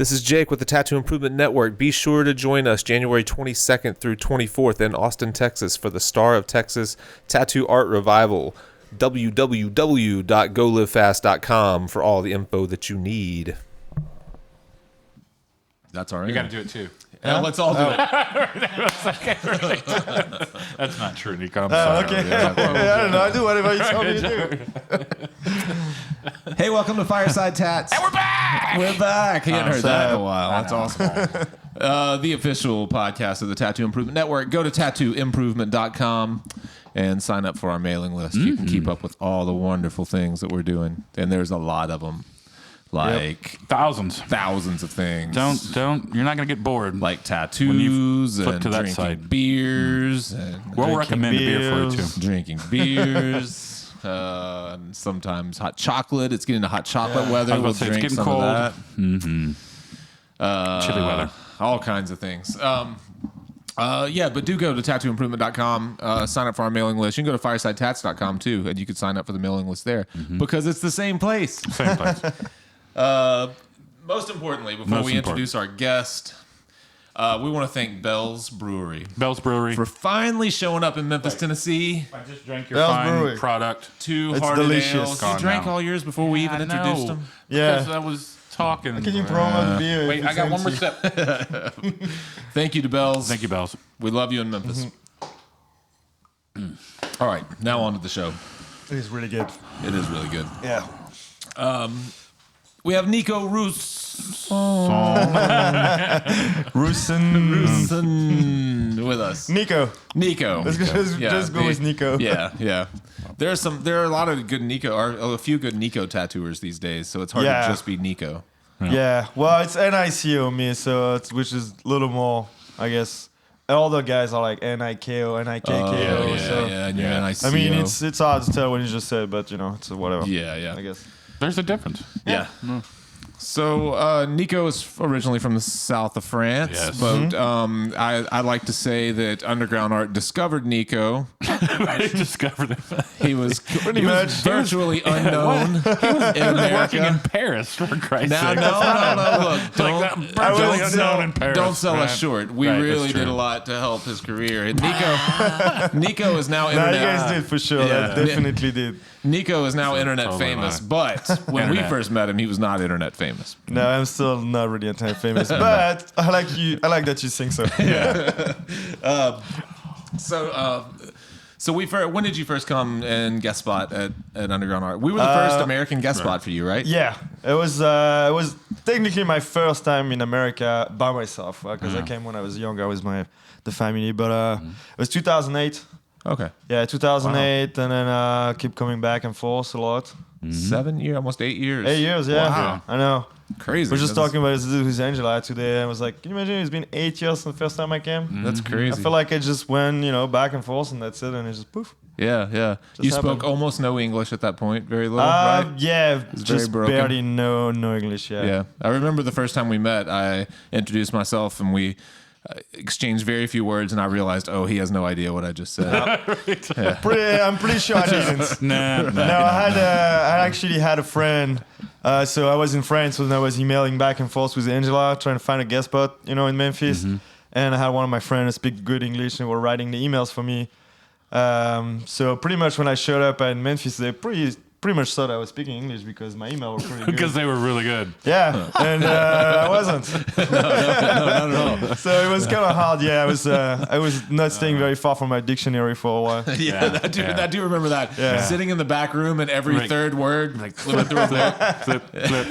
This is Jake with the Tattoo Improvement Network. Be sure to join us January 22nd through 24th in Austin, Texas for the Star of Texas Tattoo Art Revival. www.golivefast.com for all the info that you need. That's all right. You got to do it too. Yeah, let's all do it. That's not true, Nico. I'm sorry. Okay. I don't know. I do whatever you tell me to do. Hey, welcome to Fireside Tats. And we're back! We're back. You hadn't heard that in a while. I That's know. awesome. The official podcast of the Tattoo Improvement Network. Go to tattooimprovement.com and sign up for our mailing list. You can keep up with all the wonderful things that we're doing. And there's a lot of them. Like Thousands of things. Don't. You're not going to get bored. Like tattoos flip and to that drinking side. beers. And We'll recommend a beer for you, too. drinking beers. Sometimes hot chocolate. It's getting to hot chocolate weather. I was We'll about to say, it's drink getting some cold. of that. Chilly weather. All kinds of things. But do go to tattooimprovement.com, sign up for our mailing list. You can go to firesidetats.com too, and you can sign up for the mailing list there because it's the same place. Same place. Most importantly, before we introduce our guest, we want to thank Bell's Brewery. Bell's Brewery. For finally showing up in Memphis, Tennessee. I just drank your Bell's fine Brewery. product. Two It's hearted delicious. ales. You Gone drank now. all yours before we even introduced them. Yeah. Because I was talking. Can you promo the beer? Wait, I got one more sip. Thank you to Bell's. Thank you, Bells. We love you in Memphis. All right, now on to the show. It is really good. It is really good. Yeah. We have Nico Roussin with us. Nico. Nico. Just go with Nico. Yeah. There are a lot of good Nico, or a few good Nico tattooers these days, so it's hard to just be Nico. Yeah. Well, it's NICO me, so which is a little more, I guess. All the guys are like NIKO, NIKKO. And you're NICO. I mean, it's hard to tell when you just said, but it's whatever. Yeah. I guess. There's a difference. Yeah. So Nico is originally from the south of France, Yes. but I like to say that underground art discovered Nico. I discovered it. He was much. virtually unknown in America. Working in Paris, for Christ's No, sake. look, Like that, virtually unknown in Paris. don't sell right? us short. We Right, really that's did true. a lot to help his career. Nico is now No, internet. you guys did for sure. Yeah. That definitely did. Nico is now internet totally famous, lie. but when we Internet. first met him, he was not internet famous. No, I'm still not really internet famous, but I like you. I like that you think so. So when did you first come and guest spot at Underground Art? We were the first American guest spot for you, right? Yeah, it was technically my first time in America by myself because I came when I was younger with the family, but it was 2008. Okay. Yeah, 2008, and then keep coming back and forth a lot. 7 years, almost 8 years. 8 years, yeah. Wow. I know. Crazy. We're just talking about this dude with Angela today, and I was like, can you imagine it's been 8 years since the first time I came? That's crazy. I feel like I just went, back and forth, and that's it, and it just poof. Yeah. You spoke happened. almost no English at that point, very little, right? Yeah, very just broken. barely no English, Yeah. I remember the first time we met, I introduced myself and we exchanged very few words, and I realized, he has no idea what I just said. I'm pretty sure I didn't. No. I actually had a friend. So I was in France when I was emailing back and forth with Angela, trying to find a guest spot, in Memphis. And I had one of my friends speak good English and were writing the emails for me. So pretty much when I showed up in Memphis, they pretty much thought I was speaking English because my email was pretty good. Because they were really good. Yeah, and I wasn't. No, not at all. So it was kind of hard. Yeah, I was not staying very far from my dictionary for a while. Yeah, I do remember that. Yeah. Sitting in the back room and every Right. third word, like Flip, flip, flip.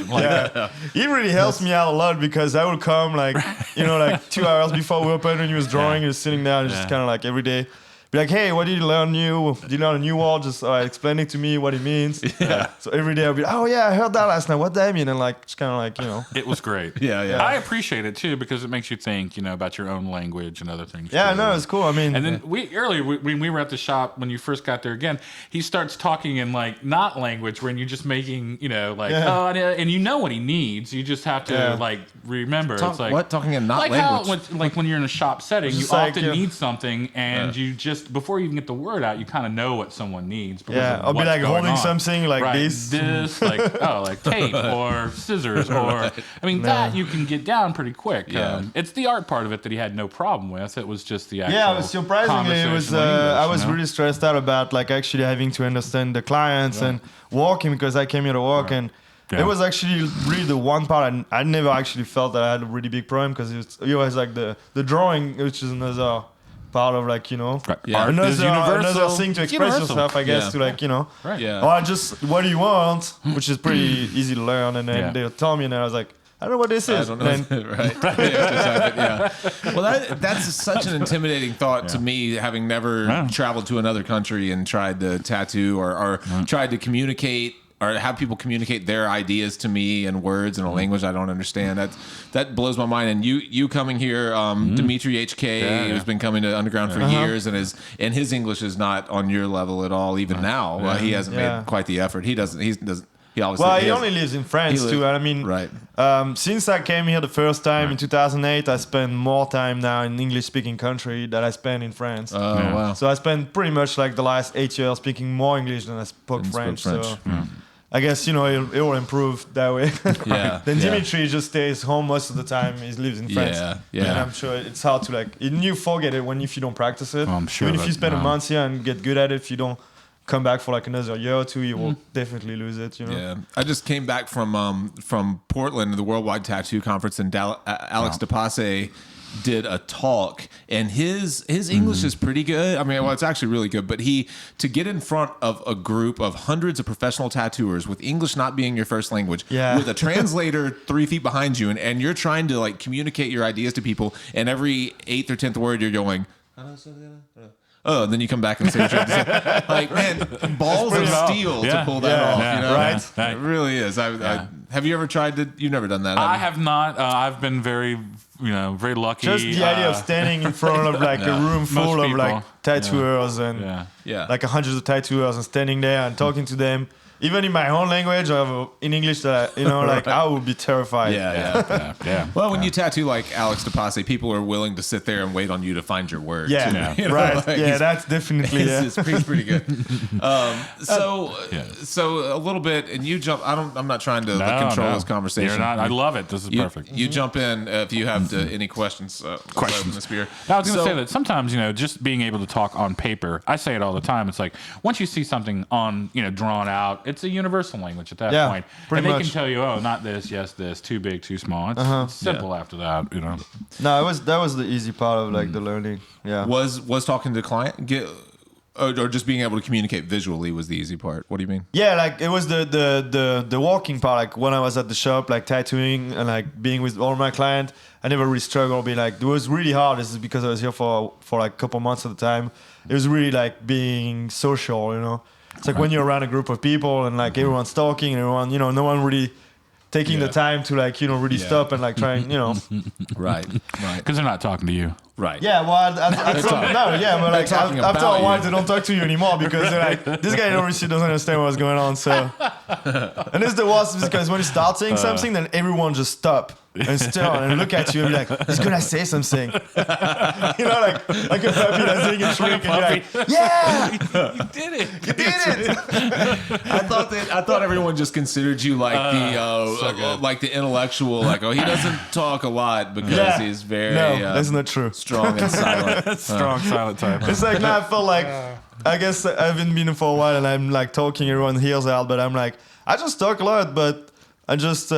Like, Yeah, he really helps me out a lot because I would come like 2 hours before we opened and he was drawing. He was sitting there and just kind of like every day. Be like, hey, what did you learn new? Did you learn a new word? Just explaining to me what it means. Yeah. So every day I'll be, oh yeah, I heard that last night. What does that mean? And just kind of like, It was great. Yeah. I appreciate it too because it makes you think, about your own language and other things. Yeah, too. no, it's cool. I mean, And then when we were at the shop when you first got there again, he starts talking in like not language when you're just making and you know what he needs. You just have to remember. It's like Talking in not like language? how when you're in a shop setting, you just like, often need something and you just just before you even get the word out, you kind of know what someone needs. I'll be what's like going holding on. something like right. this. like like tape or scissors or I mean that you can get down pretty quick. Yeah. It's the art part of it that he had no problem with. It was just the actual Yeah, but surprisingly, it was. conversational English, I was you know? really stressed out about like actually having to understand the clients and walking because I came here to walk and. Yeah. It was actually really the one part I never actually felt that I had a really big problem because it was like the drawing, which is another part of like, you know, Yeah. Art is universal. another thing to It's express universal. yourself, I guess, Yeah. to like, you know, Right. Yeah. or just what do you want, which is pretty easy to learn. And then Yeah. they'll tell me and I was like, I don't know what this is. I don't know. Then, right. Yeah. Well, that's such an intimidating thought to me, having never traveled to another country and tried to tattoo or tried to communicate or have people communicate their ideas to me in words in a language I don't understand. That blows my mind. And you coming here, Dimitri HK, who's been coming to Underground for years, and his English is not on your level at all. Even now, he hasn't made quite the effort. He doesn't. He always. well, he only lives in France too. And I mean, right. Since I came here the first time in 2008, I spent more time now in English-speaking country than I spent in France. Oh wow. So I spent pretty much like the last 8 years speaking more English than I spoke French. So I guess, you know, it will improve that way. Yeah. Then yeah. Dimitri just stays home most of the time. He lives in France. Yeah. And I'm sure it's hard to like, and you forget it if you don't practice it. Oh, I'm sure Even if you that- spend a no. month here and get good at it, if you don't come back for like another year or two, you will definitely lose it, you know? Yeah, I just came back from Portland, the Worldwide Tattoo Conference, and Alex DePasse did a talk, and his English is pretty good. I mean, well, it's actually really good. But to get in front of a group of hundreds of professional tattooers with English not being your first language, with a translator 3 feet behind you, and you're trying to like communicate your ideas to people, and every 8th or 10th word you're going. Oh, and then you come back and say what you have to say. Like, man, balls of steel to pull that off. Yeah. You know? Right. It really is. Have you ever tried to? You've never done that. I have not. I've been very, very lucky. Just the idea of standing in front of like a room full of people. like tattooers and like hundreds of tattooers and standing there and talking to them, even in my own language or in English, that like I would be terrified. Yeah. Well, when you tattoo like Alex DePasse, people are willing to sit there and wait on you to find your words. Yeah, You know, right. like, Yeah, that's definitely it's pretty good. So a little bit, and you jump. I'm not trying to control this conversation. You're not. I love it. This is perfect. You jump in if you have any questions. Questions. This beer. I was going to say that sometimes, just being able to talk on paper, I say it all the time. It's like once you see something on, drawn out, it's a universal language at that point. Pretty and they much. can tell you, oh, not this, yes, this, too big, too small. It's simple after that, No, that was the easy part of like the learning. Yeah. Was talking to the client or just being able to communicate visually was the easy part. What do you mean? Yeah, like it was the walking part. Like when I was at the shop, like tattooing and like being with all my clients, I never really struggled. Being like, it was really hard. This is because I was here for like a couple months at a time. It was really like being social, It's like when you're around a group of people and like everyone's talking and everyone, no one really taking the time to like, really stop and like trying, Right. Because they're not talking to you. Right. Yeah, well, but like talking after about a while, you. they don't talk to you anymore because they're like, this guy obviously doesn't understand what's going on. So, and it's the worst because when you start saying something, then everyone just stop and stare and look at you and be like, he's gonna say something, like a puppy that's doing a trick, and you're like, yeah, You did it. you did it. I thought everyone just considered you like the intellectual, like he doesn't talk a lot because he's very No, that's not true. strong and silent. Strong, silent type. It's like now I felt like I guess I haven't been for a while and I'm like talking, everyone hears out, but I'm like I just talk a lot, but I just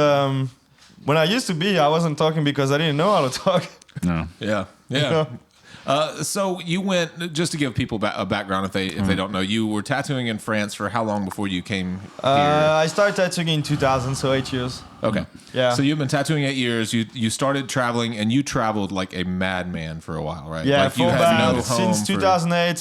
when I used to be, I wasn't talking because I didn't know how to talk. No. Yeah. So you went, just to give people a background if they don't know, you were tattooing in France for how long before you came here? I started tattooing in 2000, so 8 years. Okay. Yeah. So you've been tattooing 8 years. You started traveling, and you traveled like a madman for a while, right? Yeah, like for you had about no home since 2008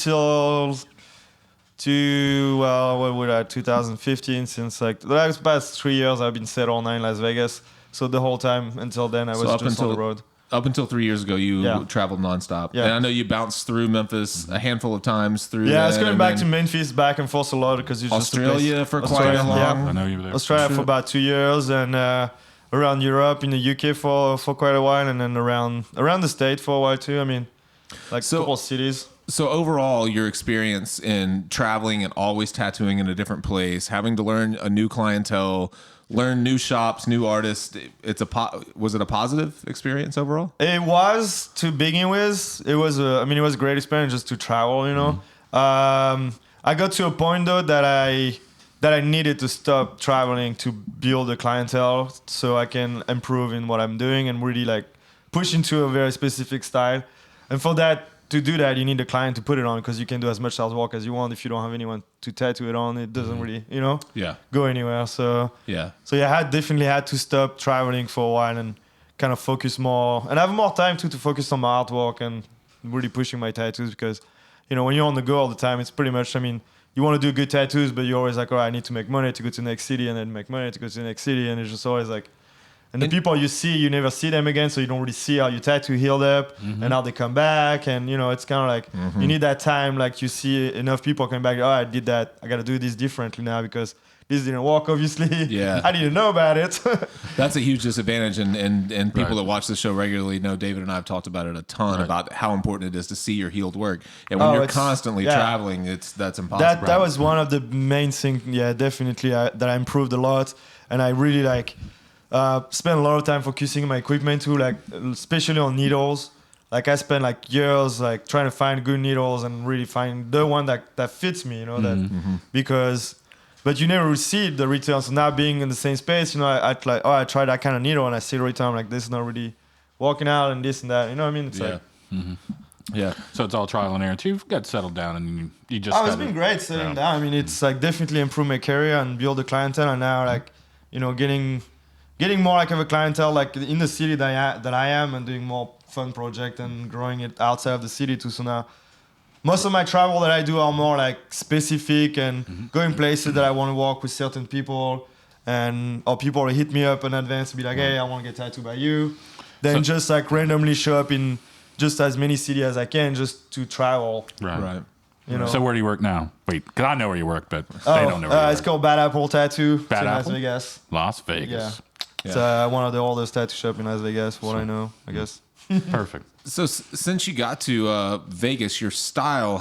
till what would I 2015? Since like the last past 3 years, I've been set all night in Las Vegas. So the whole time until then, I was just on the road. Up until 3 years ago, you traveled nonstop. Yeah. And I know you bounced through Memphis a handful of times through. Yeah, I was then, going and back to then Memphis, back and forth a lot because it's just a place. Australia for quite Australia, a long. yeah. I know you were there. Australia for about 2 years and around Europe, in the UK for quite a while, and then around the state for a while too. I mean, like a couple of cities. So overall, your experience in traveling and always tattooing in a different place, having to learn a new clientele, learn new shops, new artists, was it a positive experience overall? It was to begin with. It was it was a great experience just to travel, you know. I got to a point though that I needed to stop traveling to build a clientele so I can improve in what I'm doing and really like push into a very specific style. And for that, to do that, you need a client to put it on because you can do as much sales work as you want. If you don't have anyone to tattoo it on, it doesn't really, go anywhere. So I definitely had to stop traveling for a while and kind of focus more and have more time to focus on my artwork and really pushing my tattoos because, when you're on the go all the time, it's pretty much, you want to do good tattoos, but you're always like, I need to make money to go to the next city and then make money to go to the next city. And it's just always like, and the people you see, you never see them again, so you don't really see how your tattoo healed up and how they come back. And, it's kind of like you need that time, like you see enough people coming back, I did that. I got to do this differently now because this didn't work, obviously. Yeah. I didn't know about it. That's a huge disadvantage. And people that watch the show regularly know David and I have talked about it a ton about how important it is to see your healed work. And when you're constantly traveling, that's impossible. That was one of the main things, definitely, that I improved a lot. And I really spent a lot of time focusing on my equipment too, like especially on needles. Like I spent like years like trying to find good needles and really find the one that fits me, but you never see the returns. So now being in the same space, I tried that kind of needle and I see the return. I'm like, this is not really working out and this and that. You know what I mean? It's Yeah. So it's all trial and error. So you've got settled down and you just. It's been great settling down. It's like definitely improved my career and build a clientele. And now getting more like of a clientele like in the city that I am and doing more fun project and growing it outside of the city too. So now most of my travel that I do are more like specific and going places that I want to walk with certain people or people will hit me up in advance and be like, hey, I want to get tattooed by you. Then just like randomly show up in just as many cities as I can just to travel. Right. So where do you work now? Wait, because I know where you work, but they don't know where you work. It's called Bad Apple Tattoo. Bad Apple? Las Vegas. Las Vegas. Yeah. It's one of the oldest tattoo shops in Las Vegas, what I know, I guess. Perfect. So since you got to Vegas, your style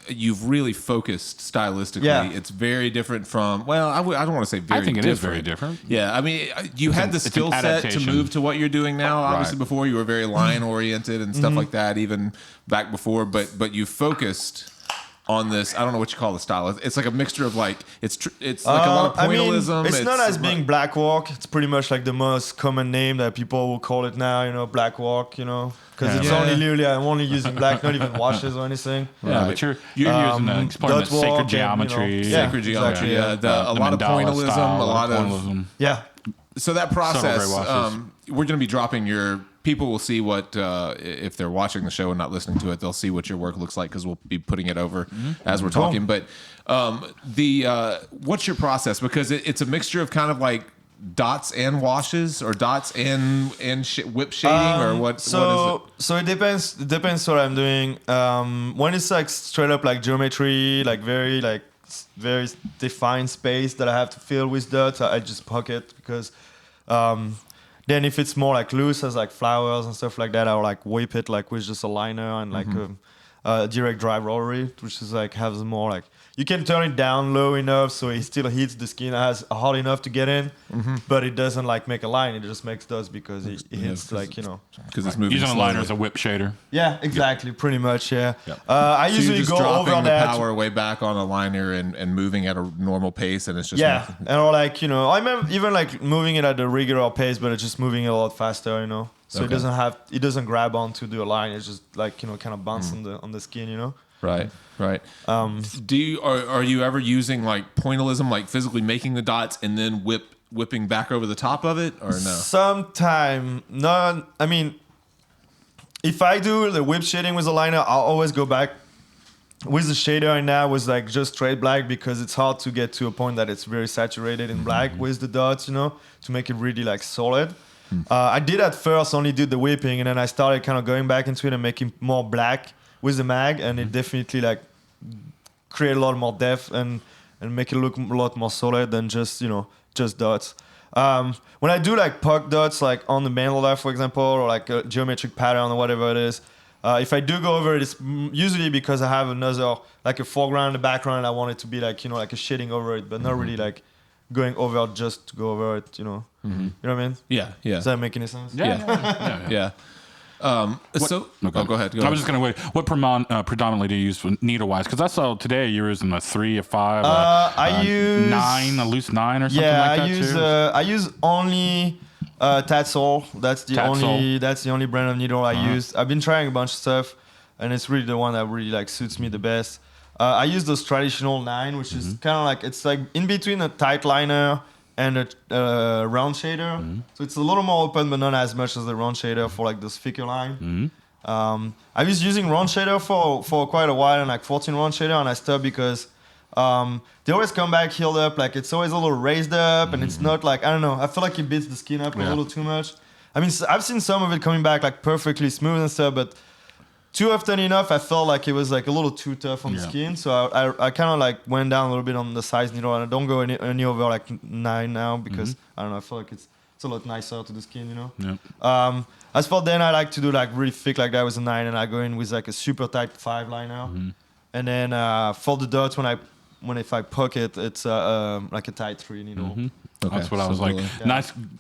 you've really focused stylistically. Yeah. It's very different from, I don't want to say very different. I think it is very different. Yeah, you had the skill set to move to what you're doing now. Obviously, before you were very line oriented and stuff like that, even back before. But you focused on this. I don't know what you call the style. It's like a mixture of like it's like a lot of pointillism. It's not as being black walk. It's pretty much like the most common name that people will call it now. Black walk. Because it's only literally I'm only using black, not even washes or anything. Yeah, but you're using the sacred geometry. Sacred geometry. Exactly, a lot of pointillism. A lot of So that process, we're going to be dropping people will see what, if they're watching the show and not listening to it, they'll see what your work looks like because we'll be putting it over as we're talking. But what's your process? Because it's a mixture of kind of like dots and washes or dots and whip shading or what is it? So it depends what I'm doing. When it's like straight up like geometry, like very defined space that I have to fill with dots, I just pocket because then if it's more like loose as like flowers and stuff like that, I'll like whip it like with just a liner and like a direct dry rotary, which is like has more like you can turn it down low enough so it still hits the skin as hard enough to get in, but it doesn't like make a line. It just makes dots because it hits because it's moving. Using a liner as a whip shader. Yeah, exactly, pretty much. Yeah. I usually go over the that. Power way back on a liner and moving at a normal pace, and it's just and or like I remember even like moving it at a regular pace, but it's just moving it a lot faster. So it doesn't grab onto the line. It's just like kind of bounce on the skin. Right. Are you ever using like pointillism, like physically making the dots and then whipping back over the top of it, or no? Sometime, no. I mean, if I do the whip shading with a liner, I'll always go back with the shader. And now was like just straight black because it's hard to get to a point that it's very saturated in black with the dots, to make it really like solid. I did at first only did the whipping, and then I started kind of going back into it and making more black with the mag, and it definitely like create a lot more depth and make it look a lot more solid than just dots. When I do like puck dots like on the mandala, for example, or like a geometric pattern or whatever it is, If I do go over it, it's usually because I have another, like a foreground, a background. I want it to be like, like a shading over it, but not really like going over just to go over it, You know what I mean? Yeah. Does that make any sense? Yeah. Go ahead. I was just going to wait. What predominantly do you use for needle-wise? Because I saw today you were using a 3, a 5, I use 9, a loose 9 or something like that I use only Tatsol. That's the only brand of needle I use. I've been trying a bunch of stuff, and it's really the one that really like suits me the best. I use those traditional 9, which is kind of like, it's like in between a tight liner and a round shader. So it's a little more open, but not as much as the round shader for like this thicker line. I was using round shader for quite a while, and like 14 round shader, and I stopped because they always come back healed up. Like it's always a little raised up, and it's not like, I don't know, I feel like it beats the skin up a little too much. I mean, I've seen some of it coming back like perfectly smooth and stuff, but too often enough, I felt like it was like a little too tough on the skin. So I kind of like went down a little bit on the size needle, and I don't go any over like 9 now because I don't know, I feel like it's a lot nicer to the skin, As for then, I like to do like really thick like that with a 9, and I go in with like a super tight 5 liner. And then for the dots, if I poke it, it's like a tight 3 needle. Okay. That's what I was like.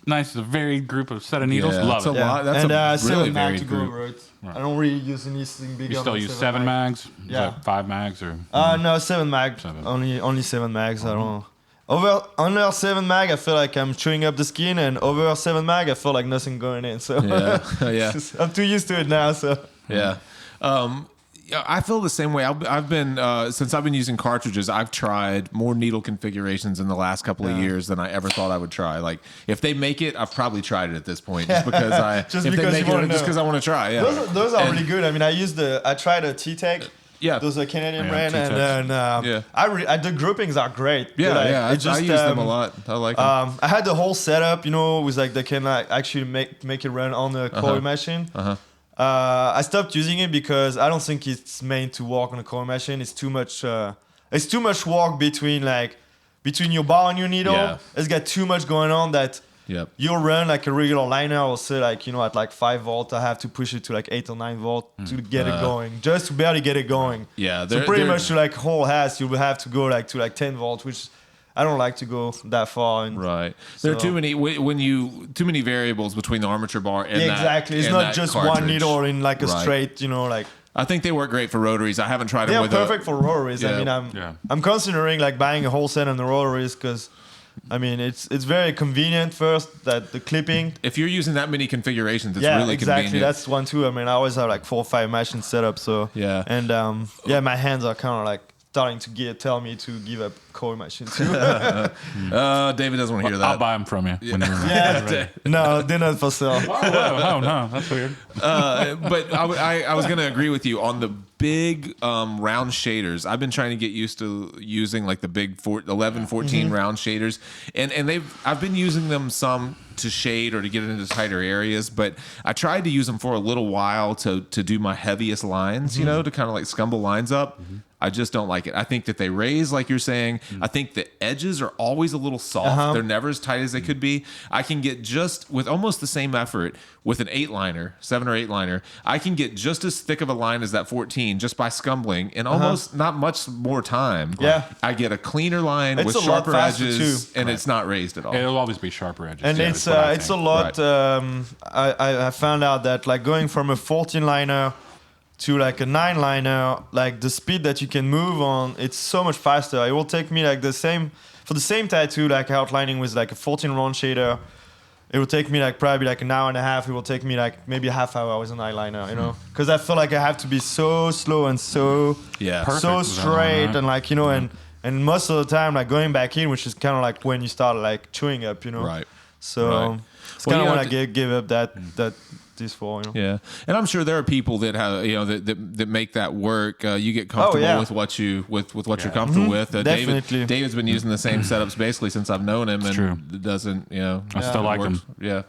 Nice, varied group of set of needles. Love it. That's a 7 really mag varied to go group. over it. I don't really use anything bigger. You still use 7 mags? Yeah. 5 mags or? No, 7 mag. 7. Only 7 mags. I don't know. Under 7 mag, I feel like I'm chewing up the skin, and over 7 mag, I feel like nothing going in. So I'm too used to it now. So I feel the same way. I've been since I've been using cartridges, I've tried more needle configurations in the last couple of years than I ever thought I would try. Like if they make it, I've probably tried it at this point just because I want to try. Yeah, those are really good. I mean, I tried a T-Tech. Yeah, those are Canadian brand, and the groupings are great. I use them a lot. I like them. I had the whole setup, with like they can actually make it run on the coil machine. I stopped using it because I don't think it's meant to work on a coil machine. It's too much. It's too much work between your bar and your needle. Yeah. It's got too much going on that. Yep. You'll run like a regular liner, or say at like 5 volt. I have to push it to like 8 or 9 volt to get it going, just to barely get it going. Yeah. So pretty much to like whole has, you will have to go like to like 10 volt, which I don't like to go that far. Right. There are too many variables between the armature bar and exactly. It's not just cartridge. one needle in like a straight, like. I think they work great for rotaries. I haven't tried them with They're perfect for rotaries. Yeah. I mean, I'm considering like buying a whole set on the rotaries because, I mean, it's very convenient first that the clipping. If you're using that many configurations, it's really exactly. convenient. That's one too. I mean, I always have like 4 or 5 machines set up. So and my hands are kind of like starting to tell me to give up coil machine too. David doesn't want to hear that. I'll buy them from you. No, they're not for sale. Oh no, that's weird. But I was going to agree with you on the big round shaders. I've been trying to get used to using like the big 11, 14 round shaders, and I've been using them some to shade or to get into tighter areas, but I tried to use them for a little while to do my heaviest lines, to kind of like scumble lines up. I just don't like it. I think that they raise, like you're saying. I think the edges are always a little soft. They're never as tight as they could be. I can get just with almost the same effort with an 8-liner, 7 or 8 liner. I can get just as thick of a line as that 14 just by scumbling in almost not much more time. Yeah. I get a cleaner line with sharper edges, and it's not raised at all. It'll always be sharper edges. And it's a lot. Right. I found out that like going from a 14 liner to like a 9 liner, like the speed that you can move on, it's so much faster. It will take me like for the same tattoo, like outlining with like a 14 round shader, it will take me like probably like an hour and a half. It will take me like maybe a half hour with an eyeliner, because I feel like I have to be so slow and so straight and like, and most of the time like going back in, which is kind of like when you start like chewing up, Right. So it's kind of when I give up that this for, Yeah, and I'm sure there are people that have that make that work. You get comfortable with what you're comfortable with. Definitely. David's been using the same setups basically since I've known him, and it doesn't. I still like them. Yeah,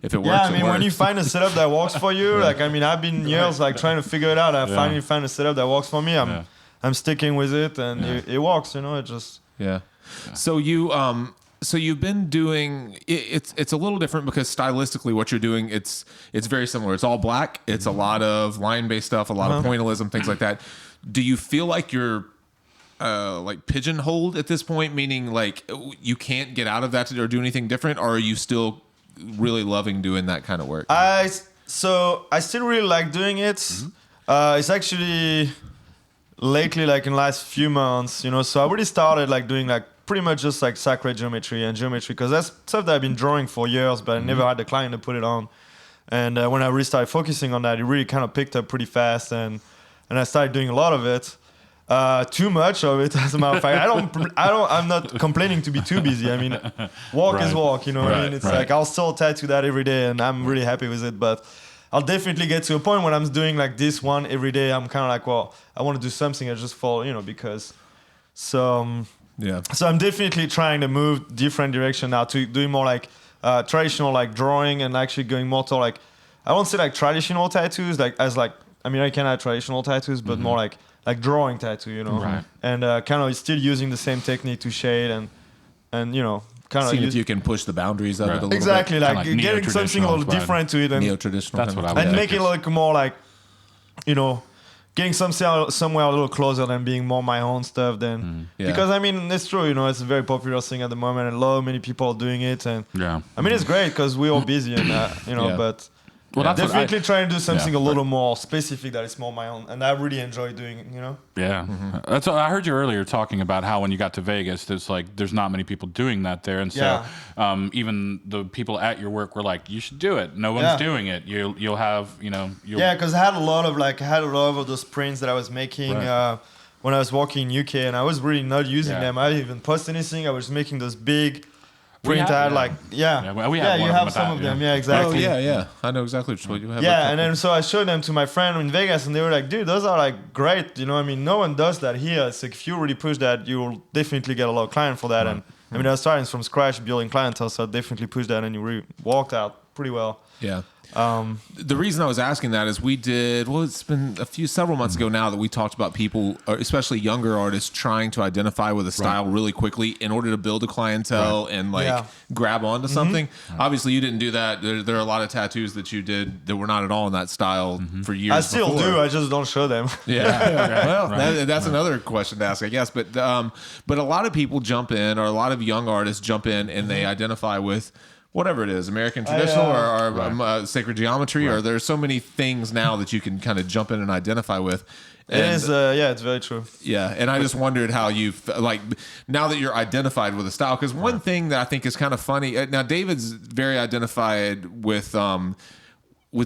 if it works. Yeah, I mean, when you find a setup that works for you, like I mean, I've been years like trying to figure it out. I finally found a setup that works for me. I'm sticking with it, and it works. It just So you So you've been doing it's a little different because stylistically what you're doing it's very similar. It's all black. It's a lot of line-based stuff, a lot of pointillism, things like that. Do you feel like you're like pigeonholed at this point, meaning like you can't get out of that or do anything different, or are you still really loving doing that kind of work? I still really like doing it. It's actually lately, like in the last few months, you know, so I already started like doing like pretty much just like sacred geometry and geometry, because that's stuff that I've been drawing for years, but I never had the client to put it on. And when I really started focusing on that, it really kind of picked up pretty fast, and I started doing a lot of it. Too much of it, as a matter of fact. I'm not complaining to be too busy. I mean, walk is walk, you know what I mean? It's like I'll still tattoo that every day, and I'm really happy with it, but I'll definitely get to a point when I'm doing like this one every day. I'm kind of like, well, I want to do something. I just fall, you know, because so I'm definitely trying to move different direction now to doing more like traditional like drawing, and actually going more to like, I won't say like traditional tattoos, like as like, I mean, I can have traditional tattoos, but more like drawing tattoo, you know, and kind of still using the same technique to shade and you know, kind of see if you can push the boundaries of it a little exactly, bit. like getting something a little different to it, and neo-traditional. That's what I would and make it look more like, you know, getting somewhere a little closer than being more my own stuff than because I mean it's true, you know, it's a very popular thing at the moment, and a lot of many people are doing it, and I mean it's great because we're all busy and you know, but. Well, definitely trying to do something a little more specific that is more my own, and I really enjoy doing it, you know? Yeah. That's I heard you earlier talking about how when you got to Vegas, there's not many people doing that there, and so even the people at your work were like, you should do it. No one's doing it. You'll have, you know... because I had a lot of those prints that I was making when I was working in UK, and I was really not using them. I didn't even post anything. I was making those big... print I had you have some of them. Yeah, exactly. Oh, yeah. I know exactly what you have. Yeah, and then so I showed them to my friend in Vegas, and they were like, dude, those are like great. You know, I mean, no one does that here. It's like if you really push that, you'll definitely get a lot of client for that. And I mean, I was starting from scratch building clientele, so I definitely pushed that, and you really walked out pretty well. Yeah. The reason I was asking that is it's been several months ago now that we talked about people, especially younger artists, trying to identify with a style really quickly in order to build a clientele and grab onto something. Obviously, you didn't do that. There are a lot of tattoos that you did that were not at all in that style for years. I still do. I just don't show them. Well, that's another question to ask, I guess. But a lot of people jump in, or a lot of young artists jump in, and they identify with whatever it is, American traditional or sacred geometry, or there's so many things now that you can kind of jump in and identify with. And, it is, it's very true. Yeah, and I just wondered how you, like, now that you're identified with a style, because one thing that I think is kind of funny, now David's very identified with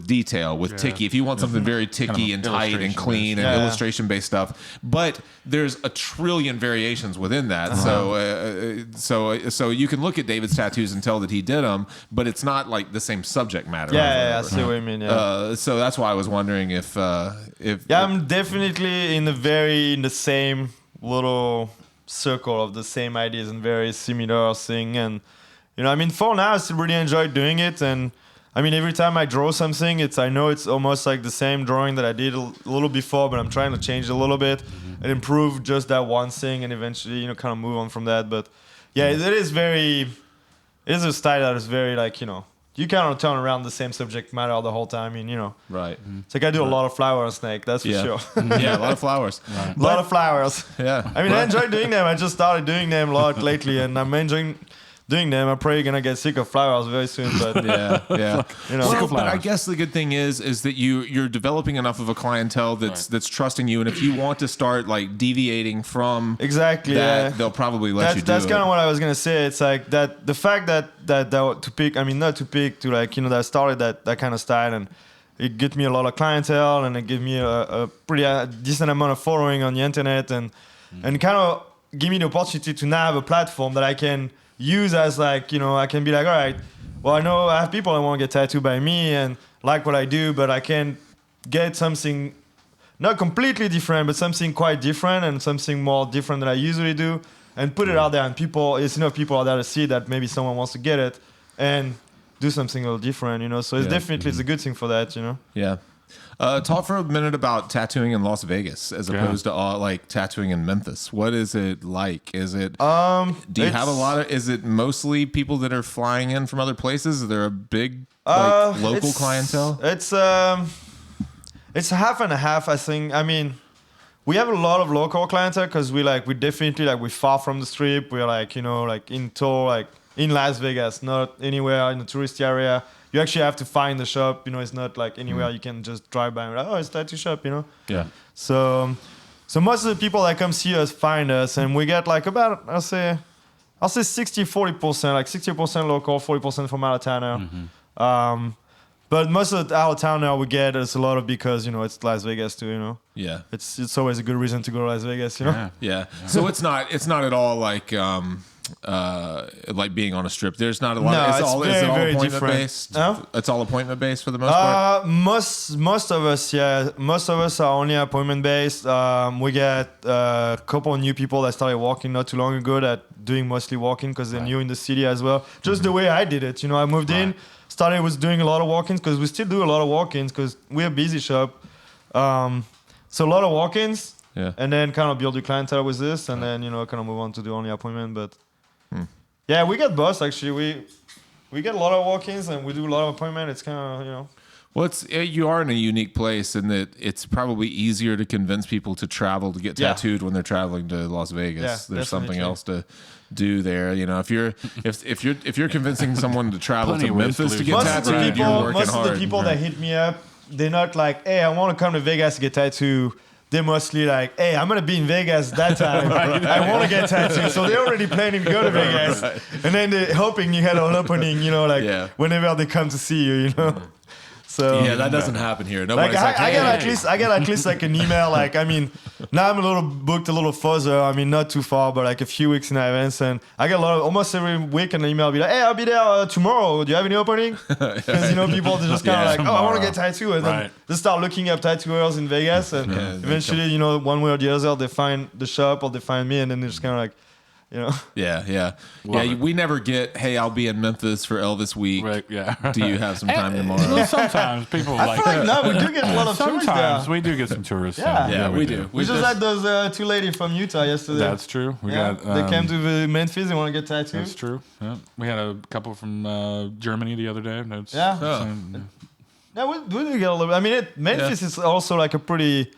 detail, with ticky. If you want something very ticky and tight and clean and illustration-based stuff, but there's a trillion variations within that. So you can look at David's tattoos and tell that he did them, but it's not like the same subject matter. I see what you mean. Yeah. So that's why I was wondering if I'm definitely in the same little circle of the same ideas and very similar thing, and you know, I mean, for now, I still really enjoy doing it, and I mean, every time I draw something, I know it's almost like the same drawing that I did a little before, but I'm trying to change it a little bit and improve just that one thing, and eventually, you know, kind of move on from that. But it is a style that is very, like, you know, you cannot turn around the same subject matter the whole time. I mean, you know, it's like I do a lot of flower on snake, that's for sure. Yeah, a lot of flowers. A lot of flowers. Yeah. I mean, I enjoy doing them. I just started doing them a lot lately, and I'm enjoying doing them. I'm probably gonna get sick of flowers very soon, but you know. But I guess the good thing is that you're developing enough of a clientele that's trusting you, and if you want to start like deviating from that, they'll probably let you do that's it. Kind of what I was gonna say. It's like that the fact that to pick, I mean, not to pick, to like, you know, that I started that kind of style, and it gave me a lot of clientele, and it gave me a pretty decent amount of following on the internet, and kind of give me the opportunity to now have a platform that I can use as, like, you know, I can be like, all right, well, I know I have people that want to get tattooed by me and like what I do, but I can get something not completely different, but something quite different and something more different than I usually do, and put it out there, and people out there to see that maybe someone wants to get it and do something a little different, you know. So it's definitely it's a good thing for that, you know. Yeah. Talk for a minute about tattooing in Las Vegas as opposed to like tattooing in Memphis. What is it like? Is it? Do you have a lot of? Is it mostly people that are flying in from other places? Is there a big local clientele? It's half and a half, I think. I mean, we have a lot of local clientele because we definitely we're far from the strip. We're in Las Vegas, not anywhere in the tourist area. You actually have to find the shop. It's not like anywhere you can just drive by and be like, oh, it's a tattoo shop. Yeah. So most of the people that come see us find us, and we get about I'll say 60-40%, like 60% local, 40% from out of town now. But most of the out of town now we get is a lot of because it's Las Vegas too. Yeah. It's always a good reason to go to Las Vegas. Yeah. So it's not at all like being on a strip. There's not a lot. No, Is it all appointment different. based? Huh? It's all appointment based for the most part. Most of us, yeah. Most of us are only appointment based. We get a couple of new people that started walking not too long ago that doing mostly walking because they're new in the city as well. Just the way I did it. I moved in, was doing a lot of walk-ins because we still do a lot of walk-ins because we're a busy shop. So a lot of walk-ins. Yeah. And then kind of build the clientele with this, and then kind of move on to the only appointment. But yeah, we get both actually. We get a lot of walk-ins and we do a lot of appointment. It's kind of Well, you are in a unique place in that it's probably easier to convince people to travel to get tattooed when they're traveling to Las Vegas. Yeah, There's something definitely. else to do there. If you're convincing someone to travel Plenty to of ways to Memphis to lose get weight. tattooed, you're working most hard. of the people that hit me up, they're not like, hey, I want to come to Vegas to get tattooed. They're mostly like, hey, I'm going to be in Vegas that time. I want to get tattooed. So they're already planning to go to Vegas. And then they're hoping you had an opening, whenever they come to see you, So Yeah, that doesn't happen here. like Nobody's I get hey. at least like an email. Like I mean, now I'm booked a little further. I mean, not too far, but like a few weeks in advance. And I get almost every week an email. Be like, hey, I'll be there tomorrow. Do you have any opening? Because people are just kind of like, oh, I want to get tattooed, and then they start looking up tattooers in Vegas, and eventually, one way or the other, they find the shop or they find me, and then they're just kind of like. Yeah. We never get, hey, I'll be in Memphis for Elvis week. Right, yeah. Do you have some time tomorrow? Sometimes people I feel like no, we do get a lot of tourists sometimes there. we do get some tourists. Yeah. We do. We just had those two ladies from Utah yesterday. That's true. We got they came to Memphis and want to get tattooed. That's true. Yeah. We had a couple from Germany the other day. That's, Yeah. Yeah, we do get a little. I mean, Memphis is also like a pretty.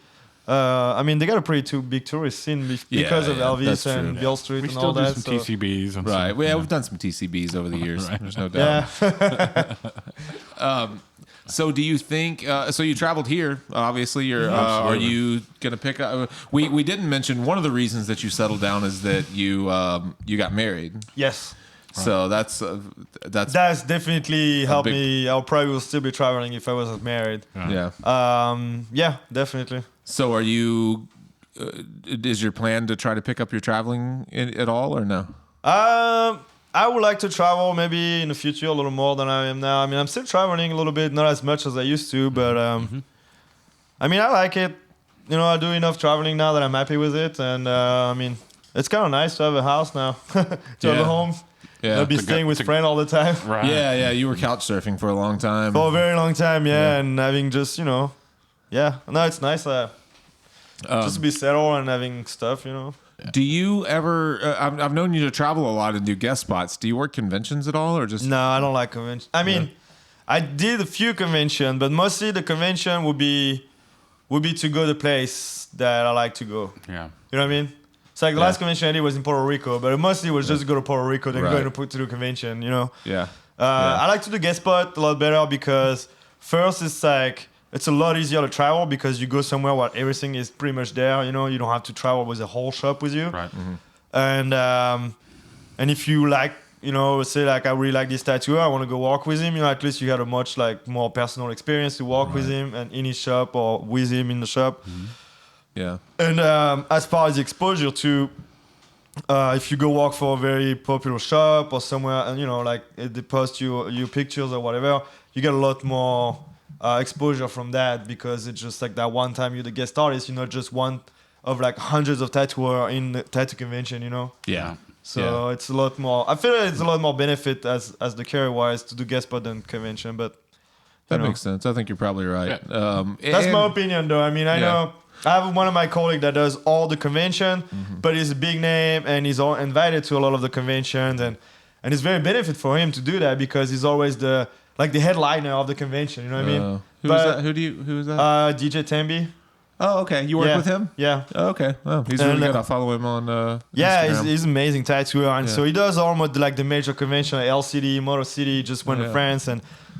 They got a pretty big tourist scene because of Elvis and Beale Street we and still all do that. some TCBs. And Right. some, We've done some TCBs over the years. There's no doubt. Yeah. So do you think? So you traveled here. Obviously, you're. Are you gonna pick up? We didn't mention one of the reasons that you settled down is that you got married. Yes. So that's That's definitely helped me. I probably will still be traveling if I wasn't married. yeah. Yeah, definitely. So are you? Is your plan to try to pick up your traveling at all or no? I would like to travel maybe in the future a little more than I am now. I mean, I'm still traveling a little bit, not as much as I used to, but I mean, I like it. I do enough traveling now that I'm happy with it, and I mean, it's kind of nice to have a house now, to have a home. Yeah. Not be staying with friends all the time. Right. Yeah. You were couch surfing for a long time. For a very long time, and having just, yeah. No, it's nice just to be settled and having stuff, Do you ever? I've known you to travel a lot and do guest spots. Do you work conventions at all, or just? No, I don't like conventions. I mean, I did a few conventions, but mostly the convention would be to go to the place that I like to go. Yeah. You know what I mean? It's like the last convention I did was in Puerto Rico, but it mostly was just to go to Puerto Rico, then going to the convention, Yeah. I like to do guest spot a lot better because first it's a lot easier to travel because you go somewhere where everything is pretty much there. You don't have to travel with a whole shop with you. Right. And if you like, say like I really like this tattooer, I want to go walk with him. At least you had a much more personal experience to walk with him and in his shop or with him in the shop. Mm-hmm. Yeah. And as far as exposure to, if you go walk for a very popular shop or somewhere, and they post you pictures or whatever, you get a lot more exposure from that because it's just like that one time you're the guest artist, you're not just one of like hundreds of tattooers in the tattoo convention, Yeah. So it's a lot more. I feel like it's a lot more benefit as the career wise to do guest spot than convention, but That makes sense. I think you're probably right. That's my opinion, though. I mean, I know I have one of my colleagues that does all the convention, but he's a big name and he's all invited to a lot of the conventions, and it's very benefit for him to do that because he's always the headliner of the convention. You know what I mean? Who is that? Who is that? DJ Tambi. Oh, okay. You work with him? Yeah. Oh, okay. Well, he's really good. I'll follow him on Instagram. He's amazing tattooer, and so he does almost like the major convention, like LCD, Motor City. Just went to France,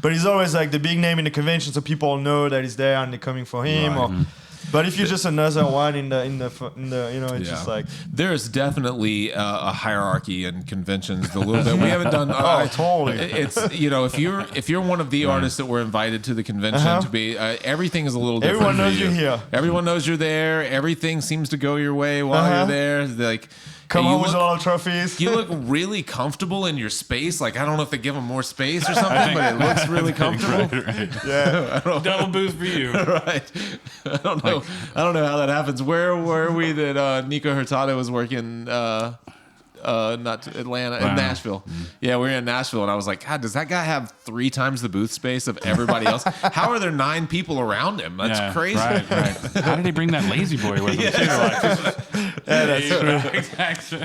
but he's always like the big name in the convention, so people know that he's there and they're coming for him. Right. But if you're just another one in the it's just like there's definitely a hierarchy in conventions. A little bit. We haven't done. Totally. It's if you're one of the artists that were invited to the convention to be, everything is a little different. Everyone knows you're here. Everyone knows you're there. Everything seems to go your way while you're there. Like. Come home with a lot of trophies. You look really comfortable in your space. Like, I don't know if they give them more space or something, but it looks really comfortable. Right. Yeah. Double boost for you. Right. I don't know how that happens. Where were we that Nico Hurtado was working? Not Atlanta, in Nashville. Yeah, we were in Nashville, and I was like, God, does that guy have 3 times the booth space of everybody else? How are there 9 people around him? That's crazy. Right. How did he bring that lazy boy with him? That's true. Exactly.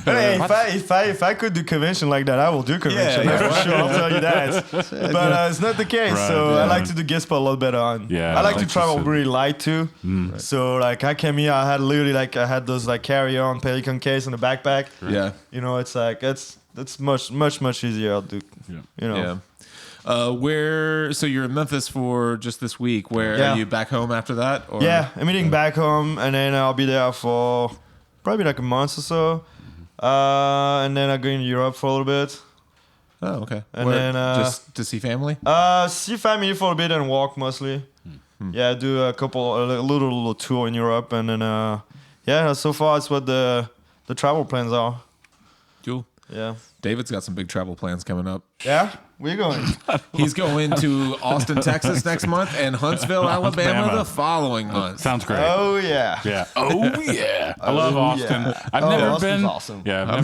Hey, if I could do convention like that, I will do convention. Yeah, for sure. I'll tell you that. But it's not the case. Right, so yeah. I like to do guest spot a lot better on. Yeah, I like to like travel you said. really light too. So like I came here, I had those like carry-on Pelican case and a backpack. Yeah. You know, it's like it's much easier. I'll do. Yeah. You know. Yeah. So you're in Memphis for just this week. Where are you back home after that? Or? Yeah, I'm eating back home, and then I'll be there for probably like a month or so. And then I'll go in Europe for a little bit. Oh, okay. And then just to see family. See family for a bit and walk mostly. Yeah, do a little tour in Europe, and then so far it's what the travel plans are. Cool. Yeah. David's got some big travel plans coming up. Yeah? Where you going? He's going to Austin, Texas next month, and Huntsville, Alabama the following month. Sounds great. Oh, yeah. Yeah. Oh yeah. I love Austin. yeah. I've never Austin's been. awesome. Yeah. I've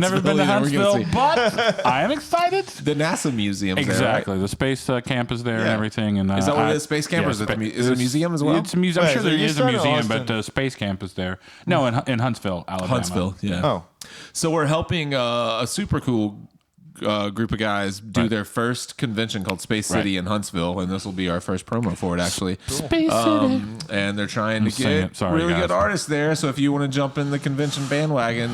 never been to Huntsville, but I am excited. The NASA museum's Exactly. there, right? The space camp is there and Yeah. everything. And Is that what it is? Space camp, or is it a museum as well? It's a museum. I'm Wait, sure so there you is a started in museum, Austin? but the space camp is there. No, in Huntsville, Alabama. Huntsville, yeah. Oh. So we're helping a super cool group of guys do their first convention called Space City in Huntsville, and this will be our first promo for it, actually. Space City. And they're trying to singing get it. Sorry, really guys. good artists there. So if you want to jump in the convention bandwagon,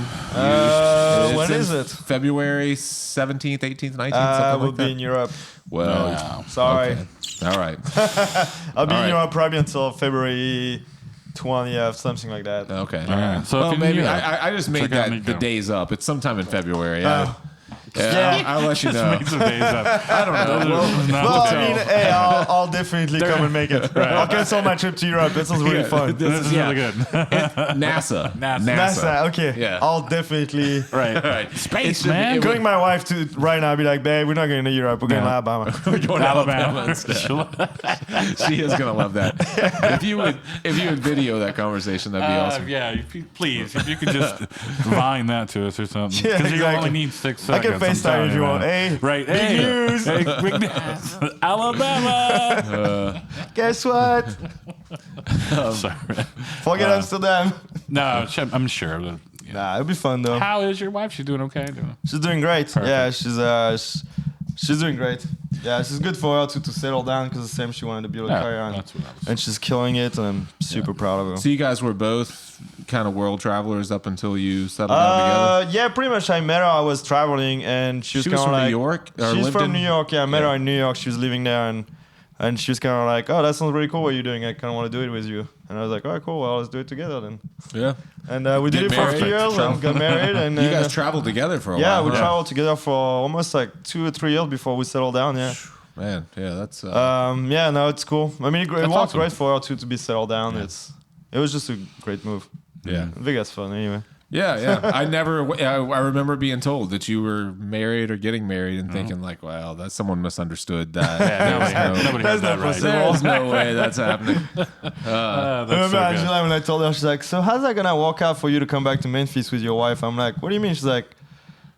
When is it? February 17th, 18th, 19th, I something will like be that. in Europe. Well, Wow. Sorry. okay. All right. I'll be All in right. Europe probably until February 20th, something like that. Okay. All right. So Well, if you're in maybe Europe, I just made check out that the Nico. days up. It's sometime in February. Yeah. I'll let you Just know. make some days up. I don't know. Well, I mean, hey, I'll definitely come and make it. I'll cancel my trip to Europe. That sounds really fun. This is really good. NASA. NASA, okay. Yeah. I'll definitely. Right. Right. Space, should be- man. it Going my wife to right now, be like, babe, we're not going to Europe. We're going to Alabama. We're going to Alabama Alabama. instead. She is gonna love that. If you would video that conversation, that'd be awesome. Yeah, please, if you could just vine that to us or something. Yeah, Because you exactly. only need 6 I seconds. can I'm FaceTime telling if you man. want. Hey, Right. big Hey, news. Hey, big news. Alabama. Guess what? Sorry. Forget Amsterdam. No, I'm sure. Nah, it'll be fun though. How is your wife? She's doing okay? She's doing great. Yeah, she's doing great. Yeah, she's good for her to settle down because the same she wanted to build a career on. That's what I was. And she's killing it, and I'm super proud of her. So you guys were both kind of world travelers up until you settled down together. Yeah, pretty much. I met her. I was traveling, and she was She kind was of from like, New York? Or She's lived from in- New York. Yeah, I met her in New York. She was living there, and she was kind of like, "Oh, that sounds really cool. What you're doing? I kind of want to do it with you." And I was like, "Oh, cool. Well, let's do it together then." Yeah. And we did Get it for a married. few years and got married. And You guys traveled together for a yeah, while. we huh? traveled together for almost like 2 or 3 years before we settled down. Yeah. Man, yeah, that's Yeah, no, it's cool. I mean, it worked awesome. great for her too to be settled down. Yeah. It was just a great move. yeah. I think that's fun anyway. Yeah. I remember being told that you were married or getting married and thinking like, wow, that someone misunderstood that. Nobody That's has that not right. possible. There's no way that's happening. That's I so remember good. Angela when I told her, she's like, "So how's that gonna work out for you to come back to Memphis with your wife?" I'm like, "What do you mean?" She's like,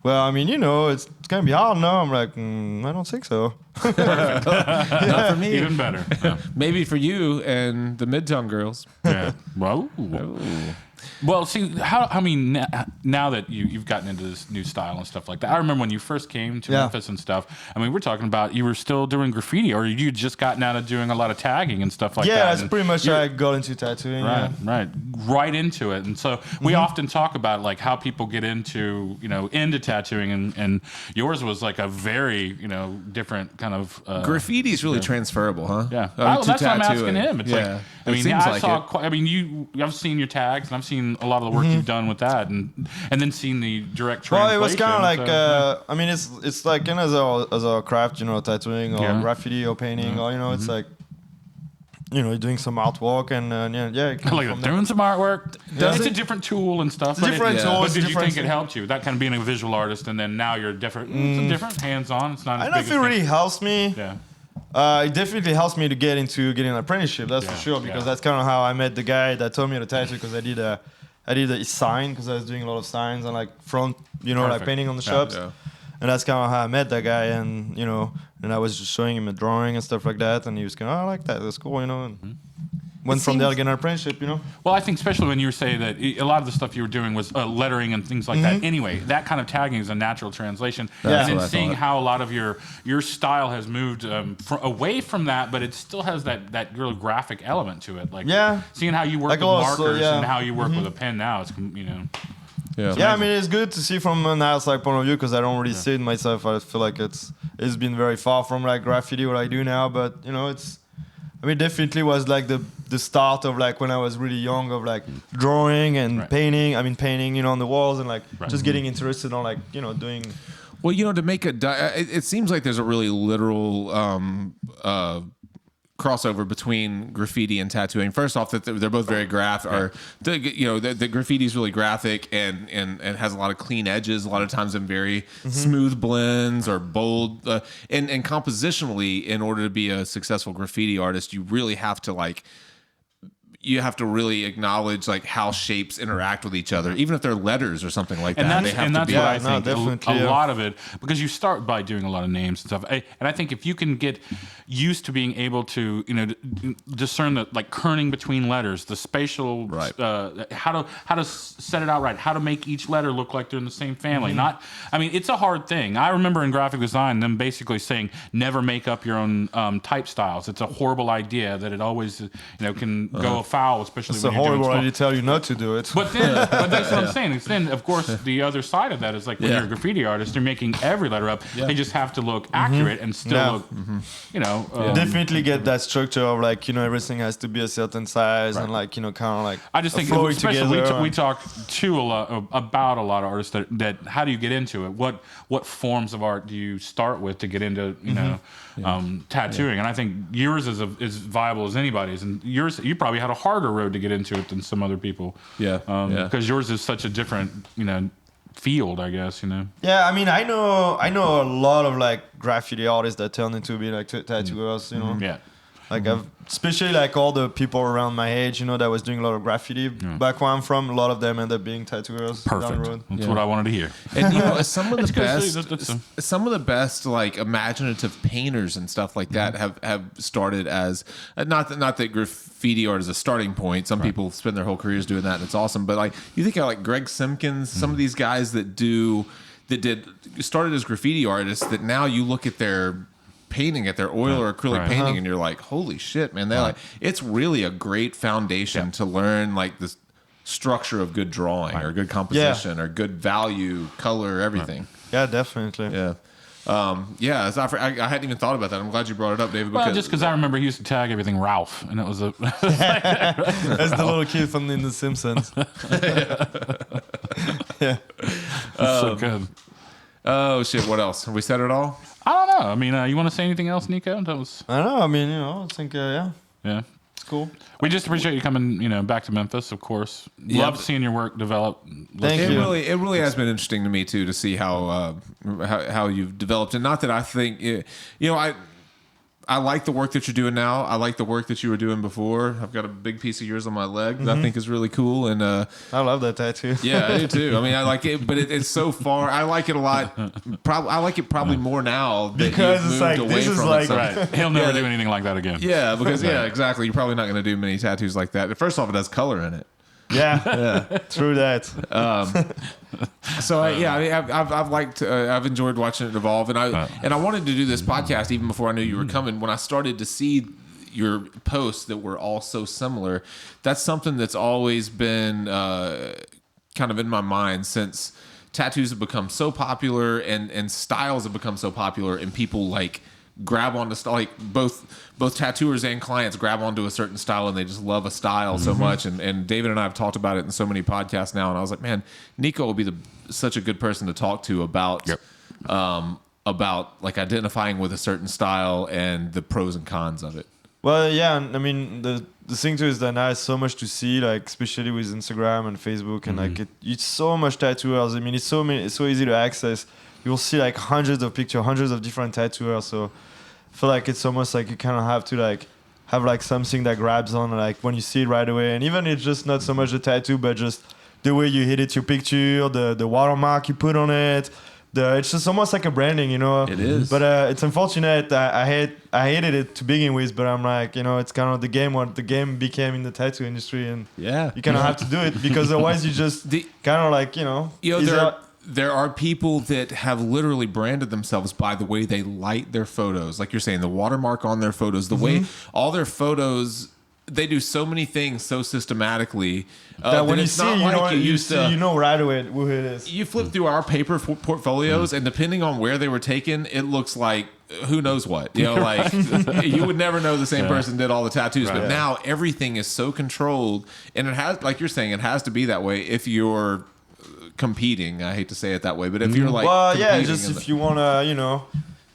well, I mean, it's gonna be hard now. I'm like, I don't think so. Not for me. Even better. Yeah. Maybe for you and the Midtown girls. Yeah. Well, see, now that you've gotten into this new style and stuff like that, I remember when you first came to Memphis and stuff. I mean, we're talking about you were still doing graffiti, or you just gotten out of doing a lot of tagging and stuff like that. Yeah, that's pretty much how I got into tattooing. Right into it. And so we often talk about like how people get into tattooing, and yours was like a very different kind of Graffiti is really transferable, huh? Yeah, that's what I'm asking him. It's yeah. I've seen your tags, and I've seen a lot of the work you've done with that, and then seen the direct translation. Well, it was kind of like I mean, it's like as a craft, tattooing or graffiti or painting, or it's like you're doing some artwork and like doing some artwork. It's a different tool and stuff. Different tools. But did you think it helped you? That kind of being a visual artist, and then now you're different. It's a different hands-on. It's not. I don't know if it really helps me. Yeah. It definitely helps me to getting an apprenticeship. That's for sure, because that's kind of how I met the guy that told me how to tattoo. Because I did a sign, because I was doing a lot of signs and like front, like painting on the shops. Yeah. And that's kind of how I met that guy, and and I was just showing him a drawing and stuff like that, and he was going, I like that, that's cool, and went from there to get an apprenticeship, Well, I think especially when you were saying that a lot of the stuff you were doing was lettering and things like that. Anyway, that kind of tagging is a natural translation. And then seeing how a lot of your style has moved away from that, but it still has that real graphic element to it. Like seeing how you work with markers and how you work with a pen now, it's Yeah, I mean, it's good to see from an outside point of view, because I don't really see it myself. I feel like it's been very far from like graffiti what I do now, but definitely was like the start of like when I was really young, of like drawing and painting. I mean, painting, on the walls, and like just getting interested on like doing. Well, to make it seems like there's a really literal crossover between graffiti and tattooing. First off, that they're both very graphic. Or the graffiti is really graphic and has a lot of clean edges. A lot of times in very smooth blends or bold. And compositionally, in order to be a successful graffiti artist, you really have to really acknowledge like how shapes interact with each other, even if they're letters or something like that. That's what I think. A lot of it, because you start by doing a lot of names and stuff. And I think if you can get used to being able to discern the like kerning between letters, the spatial how to set it out right, how to make each letter look like they're in the same family. It's a hard thing. I remember in graphic design them basically saying never make up your own type styles. It's a horrible idea that it always can go foul, especially it's when you're doing horrible idea to tell you not to do it. But that's what I'm saying. It's then, of course, the other side of that is like when you're a graffiti artist, you're making every letter up. They just have to look accurate and still look, definitely get that structure of like, everything has to be a certain size and like, kind of like I just think especially we talk about a lot of artists that how do you get into it? What forms of art do you start with to get into, tattooing? And I think yours is as viable as anybody's, and you probably had a harder road to get into it than some other people. Because yours is such a different, field, I guess. Yeah, I mean, I know a lot of like graffiti artists that turned into being like tattooers. Yeah. Like especially like all the people around my age, that was doing a lot of graffiti back where I'm from. A lot of them end up being tattooers. Perfect. Down the road. That's what I wanted to hear. And some of the best like imaginative painters and stuff like that have started as not that graffiti art is a starting point. Some people spend their whole careers doing that, and it's awesome. But like you think of like Greg Simpkins, some of these guys that started as graffiti artists that now you look at their painting, at their oil or acrylic painting, and you're like, holy shit, man! They're like, it's really a great foundation to learn like this structure of good drawing or good composition or good value, color, everything. Yeah, definitely. Yeah. I hadn't even thought about that. I'm glad you brought it up, David. Well, just because I remember he used to tag everything Ralph, and it was a that's the little kid from in The Simpsons. So good. Oh shit! What else? Have we said it all? I don't know. I mean, you want to say anything else, Nico? I don't know. I mean, I think yeah, it's cool. We just appreciate you coming, back to Memphis, of course. Love seeing your work develop. Thank you. It really has been interesting to me too to see how you've developed, and not that I think I like the work that you're doing now. I like the work that you were doing before. I've got a big piece of yours on my leg that I think is really cool. And I love that tattoo. yeah, I do too. I mean, I like it, but it's so far. I like it a lot. I like it probably more now that Because you've it's moved like, away this is from like- it. So- Right. He'll never do anything like that again. Yeah, because exactly. You're probably not going to do many tattoos like that. First off, it has color in it. Yeah, true that. So I've enjoyed watching it evolve, and I wanted to do this podcast even before I knew you were coming. When I started to see your posts that were all so similar, that's something that's always been kind of in my mind since tattoos have become so popular and styles have become so popular, and people like grab onto like both tattooers and clients grab onto a certain style, and they just love a style so much. And David and I have talked about it in so many podcasts now, and I was like, man, Nico will be such a good person to talk to about like identifying with a certain style and the pros and cons of it. Well, yeah, and I mean the thing too is that now it's so much to see, like especially with Instagram and Facebook, and like it's so much tattooers. I mean, it's so easy to access. You'll see like hundreds of pictures, hundreds of different tattooers. So I feel like it's almost like you kind of have to like have like something that grabs on, like when you see it right away. And even it's just not so much the tattoo, but just the way you edit your picture, the watermark you put on it. It's just almost like a branding, you know. It is. But it's unfortunate. I hated it to begin with, but I'm like, you know, it's kind of the game what the game became in the tattoo industry, and you kind of have to do it because otherwise you just kind of like, you know. There are people that have literally branded themselves by the way they light their photos. Like you're saying, the watermark on their photos, the way all their photos, they do so many things so systematically that when you it's see, not you like know, it used to. you know right away who it is. You flip through our paper portfolios, and depending on where they were taken, it looks like who knows what. You know, like you would never know the same person did all the tattoos. But now everything is so controlled, and it has, like you're saying, it has to be that way if you're competing. I hate to say it that way, but if you're like, just if you wanna, you know,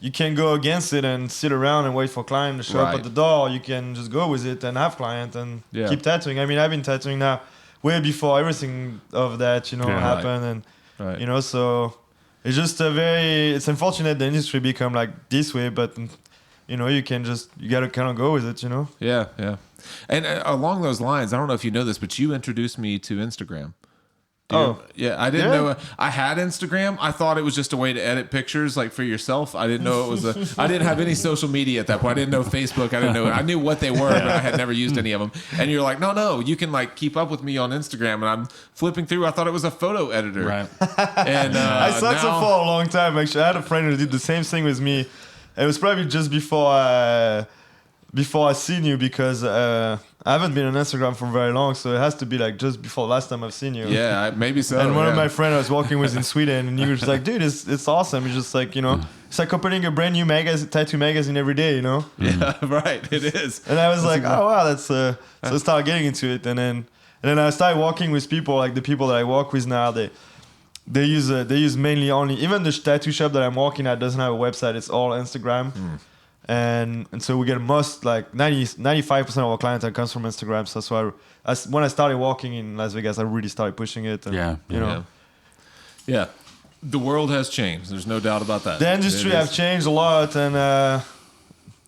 you can go against it and sit around and wait for client to show up at the door. You can just go with it and have client and keep tattooing. I mean, I've been tattooing now way before everything of that, you know, happened, and you know, so it's just it's unfortunate the industry become like this way, but you know, you gotta kind of go with it, you know. Yeah. And along those lines, I don't know if you know this, but you introduced me to Instagram. Yeah, I didn't know. I had Instagram. I thought it was just a way to edit pictures, like for yourself. I didn't know it was I didn't have any social media at that point. I didn't know Facebook. I didn't know. I knew what they were, but I had never used any of them. And you're like, no, you can like keep up with me on Instagram. And I'm flipping through. I thought it was a photo editor. Right. And I thought so for a long time. Actually, I had a friend who did the same thing with me. It was probably just before I seen you, because I haven't been on Instagram for very long, so it has to be like just before last time I've seen you. Yeah, maybe so. And one of my friends I was working with in Sweden, and he was just like, dude, it's awesome. It's just like, you know, it's like opening a brand new tattoo magazine every day, you know? Yeah, right. It is. And I was like, oh wow, that's so I started getting into it, and then I started working with people, like the people that I work with now, they use mainly only, even the tattoo shop that I'm working at doesn't have a website, it's all Instagram. And so we get most, like 95% of our clients that comes from Instagram. So that's why when I started walking in Las Vegas, I really started pushing it. And, you know. Yeah. The world has changed. There's no doubt about that. The industry have changed a lot, and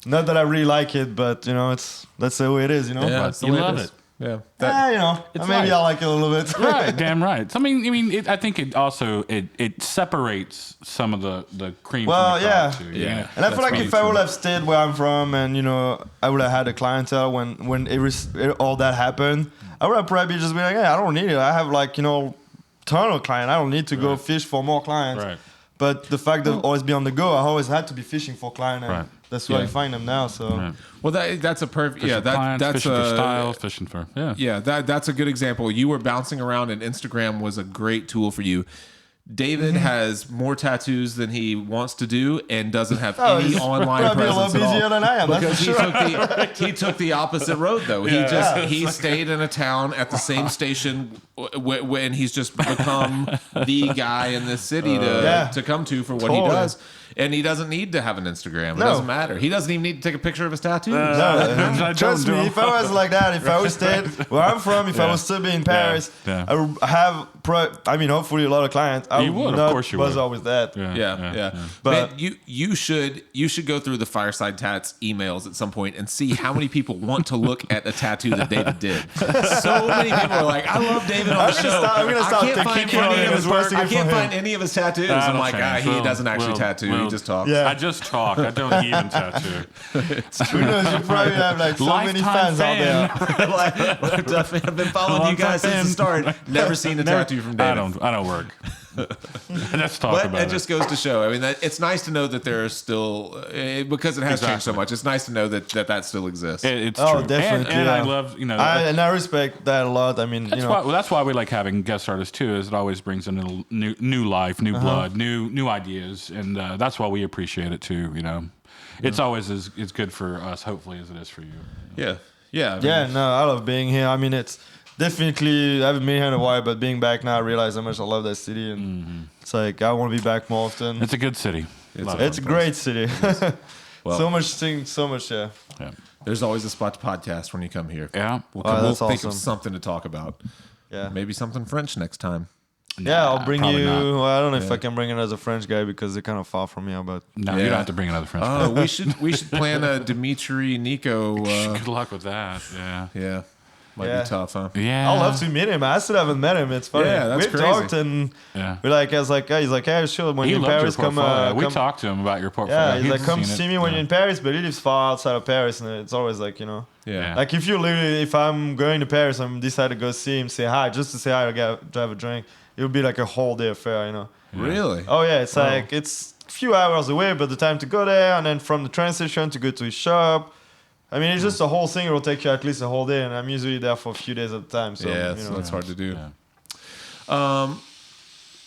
not that I really like it, but you know, that's the way it is, you know. Yeah, You love it. Yeah. You know, maybe I like it a little bit. Right, damn right. So, I mean, I think it also it separates some of the cream. Well, from the crop too, you know? And I feel like if I would have stayed where I'm from, and you know, I would have had a clientele when all that happened, I would have probably just been like, hey, I don't need it. I have like, you know, ton of clients. I don't need to go fish for more clients. Right. But the fact that always be on the go, I always had to be fishing for clients. And that's why I find them now. So well, that's a perfect that's fishing for style, fishing for that's a good example. You were bouncing around, and Instagram was a great tool for you. David has more tattoos than he wants to do, and doesn't have any online presence a little busier than I am, because he took the opposite road though. He stayed in a town at the same station when he's just become the guy in this city to come to for what he does. And he doesn't need to have an Instagram. It doesn't matter. He doesn't even need to take a picture of his tattoos. Trust me, if I was like that, if I was stayed where I'm from, if I was still be in Paris, I would have, hopefully a lot of clients. I would of not course you was would. always that. Yeah. But Man, you should go through the Fireside Tats emails at some point and see how many people want to look at a tattoo that David did. So many people are like, I love David on the show. I'm gonna stop I can't find thinking any of his work. I from can't him. find any of his tattoos. That'll I'm like, change. he doesn't actually tattoo. He just talks. Yeah. I just talk. I don't even tattoo. Who knows? You probably have like so many Lifetime fans out there. I've been following you guys since the start. Never seen a tattoo from David. I don't work. Let's talk But about it just goes to show. I mean, it's nice to know that there are still, because it has changed so much. It's nice to know that still exists. It's Oh, true. definitely, And I yeah. love, And I respect that a lot. I mean, that's why we like having guest artists too. Is it always brings in a new life, new blood, new ideas, and that's why we appreciate it too. It's always as good for us, hopefully, as it is for you. Yeah. I mean, I love being here. I mean, it's definitely, I haven't been here in a while, but being back now, I realize how much I love that city. And it's like, I want to be back more often. It's a good city. It's a great city. Well, so much things, so much, yeah. There's always a spot to podcast when you come here. Yeah. We'll that's think of awesome. something to talk about. Yeah. Maybe something French next time. Yeah, I'll bring probably you. not. Well, I don't know if I can bring another French guy because they're kind of far from here, but No, you Yeah. don't have to bring another French. Oh, we should plan a Dimitri Nico. Good luck with that. Yeah. Might Yeah. be tough, huh? Yeah. I'll love to meet him. I still haven't met him. It's funny. Yeah, that's we crazy. talked and Yeah. we're like, I was like, he's like, hey, sure. When He you're in loved Paris, your come. portfolio. We come talked to him about your portfolio. yeah, he's like, He's come seen see it. me when Yeah. you're in Paris, but he lives far outside of Paris, and it's always like, Yeah. like if I'm going to Paris, I'm decide to go see him, say hi, just to say hi, to have a drink. It would be like a whole day affair, Really? Oh yeah, it's like it's a few hours away, but the time to go there, and then from the train station to go to his shop. I mean, it's just a whole thing. It will take you at least a whole day, and I'm usually there for a few days at a time. So So that's hard to do. Yeah.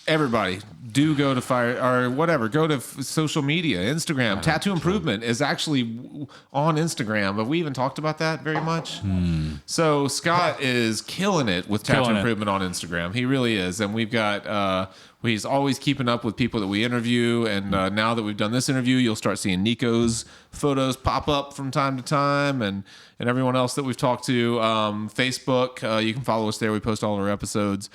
Everybody, do go to go to social media, Instagram. Tattoo Improvement is actually on Instagram, but we even talked about that very much. So Scott is killing it with Tattoo Killing it. Improvement on Instagram. He really is, and we've got. He's always keeping up with people that we interview, and now that we've done this interview, you'll start seeing Nico's photos pop up from time to time, and everyone else that we've talked to. Facebook, you can follow us there. We post all of our episodes.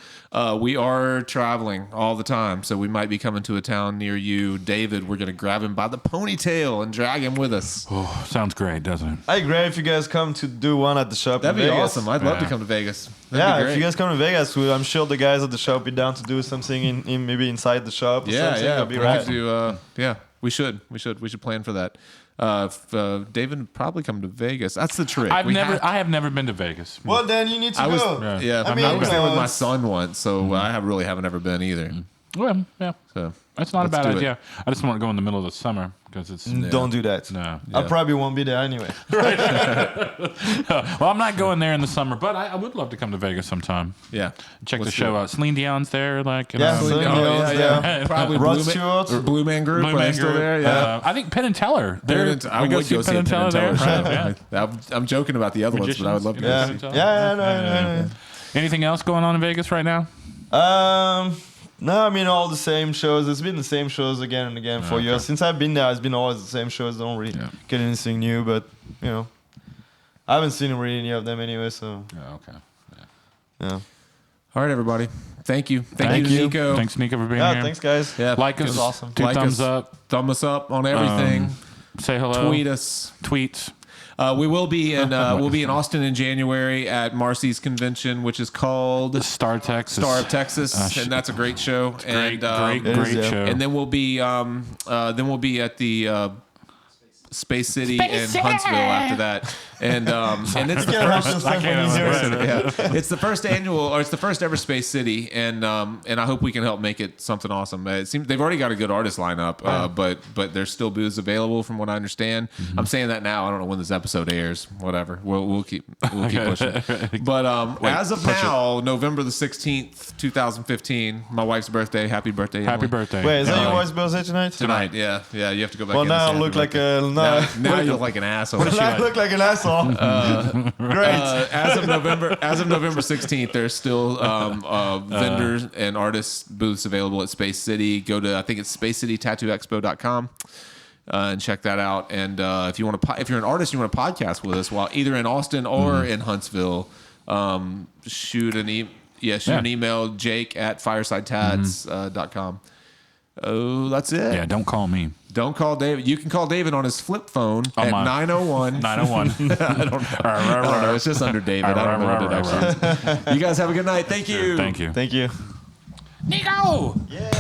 We are traveling all the time, so we might be coming to a town near you. David, we're going to grab him by the ponytail and drag him with us. Oh, sounds great, doesn't it? I'd great if you guys come to do one at the shop. That'd in be Vegas. awesome. I'd love to Yeah. come to Vegas. That'd be Yeah, great. if you guys come to Vegas, I'm sure the guys at the shop be down to do something in maybe inside the shop. Or something. It'll be we right. could do, we should plan for that. David would probably come to Vegas. That's the trick. I have never been to Vegas. Well, then you need to I was, go. yeah. I mean, I was there with my it's- son once, so I haven't ever been either. Well, yeah. So That's not a let's bad do it. idea. I just want to go in the middle of the summer because it's. Don't do that. No. I probably won't be there anyway. Well, I'm not going there in the summer, but I would love to come to Vegas sometime. Yeah, Check Let's the do show it. out. Celine Dion's there, like. Yeah, know, Celine Dion's there. Probably Rod Blue Stewart. Man, Blue Man Group. Blue Are they Man still Group. there? Yeah. I think Penn and Teller. I would go see Penn and Teller there. Teller. Yeah. I'm joking about the other ones, but I would love to go Yeah, see. no. Anything else going on in Vegas right now? No, I mean all the same shows. It's been the same shows again and again for years. Since I've been there, it's been always the same shows. Don't really get anything new, but I haven't seen really any of them anyway. So Oh, okay. yeah. All right, everybody. Thank you. Thank you, Nico. Thanks, Nico, for being Yeah, here. thanks guys. Yeah, Like it us. was awesome. 2 Like thumbs us. up. Thumb us up on everything. Say hello. Tweet us. Tweets. We will be in Austin in January at Marcy's convention, which is called Star Texas. Star of Texas, and that's a great show. Great, and great yeah. show. and then we'll be at the Space City and Huntsville after that. And it's the first. I can't imagine. It's the first annual, or it's the first ever Space City, and I hope we can help make it something awesome. It seems they've already got a good artist lineup, but there's still booths available from what I understand. Mm-hmm. I'm saying that now. I don't know when this episode airs. Whatever. We'll keep pushing. But as of now, November the 16th, 2015, my wife's birthday. Happy birthday! Happy Emily. birthday. Wait, is that your wife's birthday tonight? Tonight, yeah. You have to go back. Well, in now I and say look happy like birthday. a Now you look like an asshole. I look like an asshole. awesome. Great. As of November 16th, there's still vendors and artists booths available at Space City. Go to, I think it's spacecitytattooexpo.com. And check that out. And if you're an artist, you want to podcast with us while either in Austin or in Huntsville, shoot an email, jake@firesidetats.com. Oh, that's it. Yeah, don't call me. Don't call David. You can call David on his flip phone at 901. 901. I don't know. It's just under David. I don't know what it actually is. You guys have a good night. Thank you. Thank you. Thank you. Nico! Yeah.